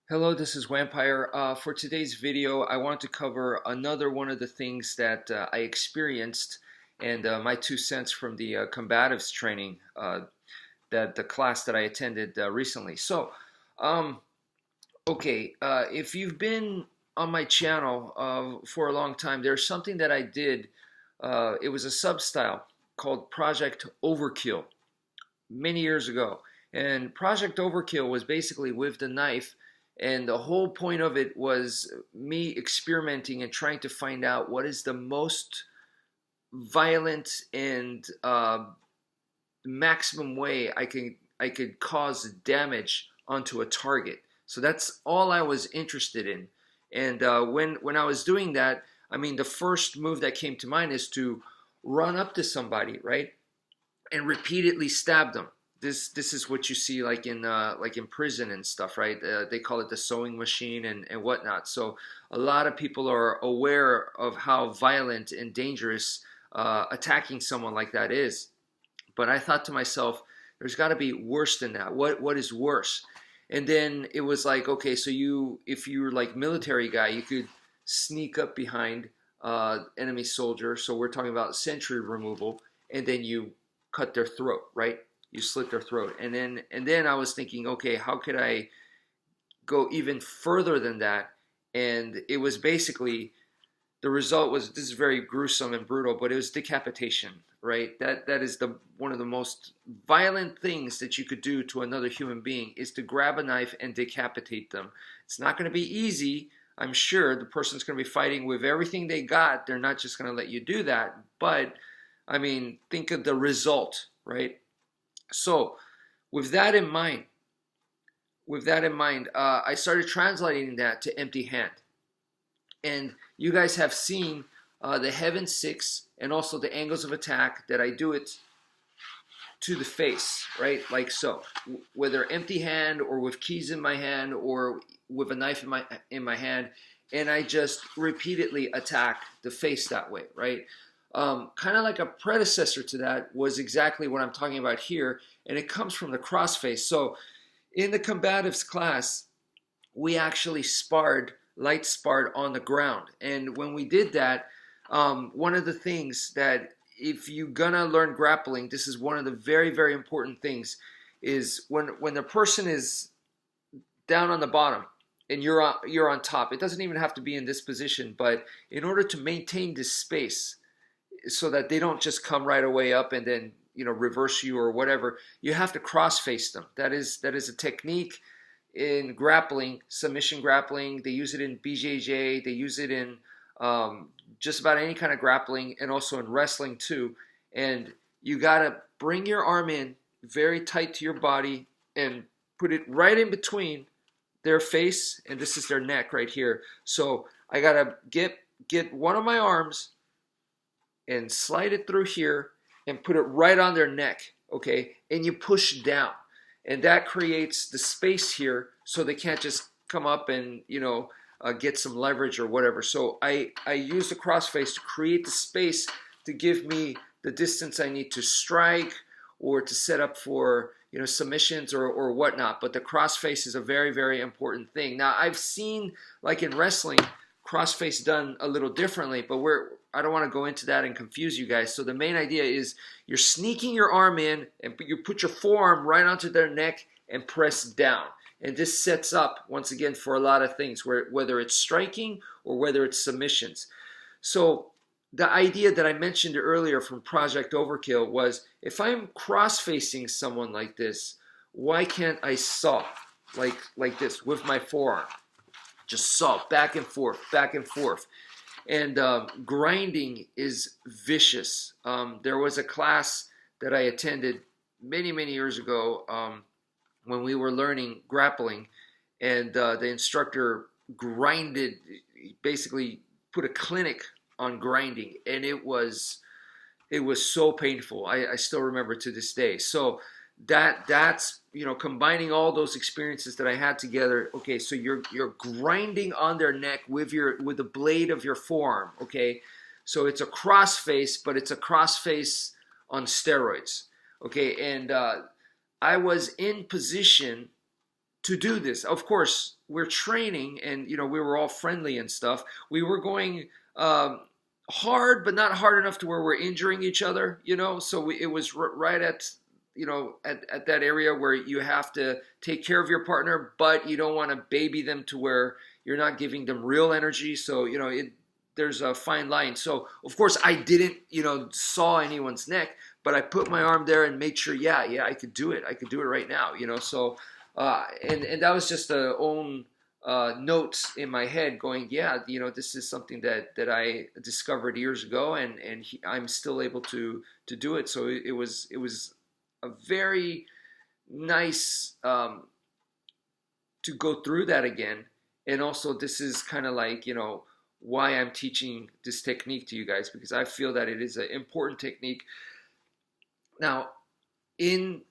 Hello, this is wmpyr. For today's video, I want to cover another one of the things that I experienced and my 2 cents from the combatives training that the class that I attended recently. Um, if you've been on my channel for a long time, there's something that I did. It was a sub-style called Project Overkill many years ago. And Project Overkill was basically with the knife, and the whole point of it was me experimenting and trying to find out what is the most violent and maximum way I could cause damage onto a target. So that's all I was interested in. And when I was doing that, I mean, the first move that came to mind is to run up to somebody, right, and repeatedly stab them. This is what you see like in prison and stuff, right? They call it the sewing machine and whatnot. So a lot of people are aware of how violent and dangerous attacking someone like that is. But I thought to myself, there's got to be worse than that. What is worse? And then it was like, okay, so if you're like military guy, you could sneak up behind enemy soldier. So we're talking about sentry removal, and then you cut their throat, right? You slit their throat. And then I was thinking, okay, how could I go even further than that? And it was basically, the result was, this is very gruesome and brutal, but it was decapitation, right? That is the one of the most violent things that you could do to another human being, is to grab a knife and decapitate them. It's not going to be easy. I'm sure the person's going to be fighting with everything they got. They're not just going to let you do that. But I mean, think of the result, right? So with that in mind, I started translating that to empty hand. And you guys have seen the Heaven 6 and also the angles of attack that I do it to the face, right? Like so, whether empty hand or with keys in my hand or with a knife in my hand, and I just repeatedly attack the face that way, right? Kind of like a predecessor to that was exactly what I'm talking about here, and it comes from the crossface. So in the combatives class, we actually light sparred on the ground. And when we did that, one of the things that, if you're gonna learn grappling, this is one of the very, very important things, is when the person is down on the bottom and you're on top. It doesn't even have to be in this position, but in order to maintain this space, so that they don't just come right away up and then reverse you or whatever, you have to cross face them. That is a technique in grappling, submission grappling. They use it in BJJ. They use it in just about any kind of grappling, and also in wrestling too. And you gotta bring your arm in very tight to your body and put it right in between their face, and this is their neck right here. So I gotta get one of my arms and slide it through here and put it right on their neck, okay? And you push down, and that creates the space here, so they can't just come up and get some leverage or whatever. So I use the crossface to create the space to give me the distance I need to strike or to set up for submissions or whatnot. But the crossface is a very, very important thing. Now I've seen, like in wrestling, crossface done a little differently, but I don't want to go into that and confuse you guys. So the main idea is you're sneaking your arm in and you put your forearm right onto their neck and press down. And this sets up, once again, for a lot of things, whether it's striking or whether it's submissions. So the idea that I mentioned earlier from Project Overkill was, if I'm cross-facing someone like this, why can't I saw like this with my forearm? Just saw back and forth, back and forth. And grinding is vicious. There was a class that I attended many, many years ago when we were learning grappling, and the instructor grinded, basically put a clinic on grinding, and it was so painful. I still remember to this day. So that's combining all those experiences that I had together. Okay, so you're grinding on their neck with the blade of your forearm. Okay, so it's a crossface, but it's a crossface on steroids. Okay, and I was in position to do this. Of course, we're training, and you know, we were all friendly and stuff. We were going hard, but not hard enough to where we're injuring each other, you know. So it was right at, you know, at that area where you have to take care of your partner, but you don't want to baby them to where you're not giving them real energy. So, you know, there's a fine line. So, of course, I didn't, you know, saw anyone's neck, but I put my arm there and made sure, yeah, I could do it. I could do it right now, you know. So, and that was just a own notes in my head going, yeah, you know, this is something that I discovered years ago, and I'm still able to do it. So it was a very nice to go through that again. And also, this is kind of like, you know, why I'm teaching this technique to you guys, because I feel that it is an important technique. Now, in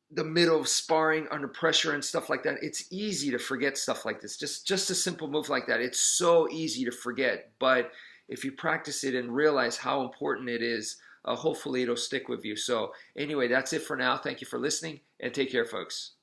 the middle of sparring under pressure and stuff like that, it's easy to forget stuff like this. Just a simple move like that, it's so easy to forget. But if you practice it and realize how important it is, hopefully it'll stick with you. So anyway, that's it for now. Thank you for listening, and take care, folks.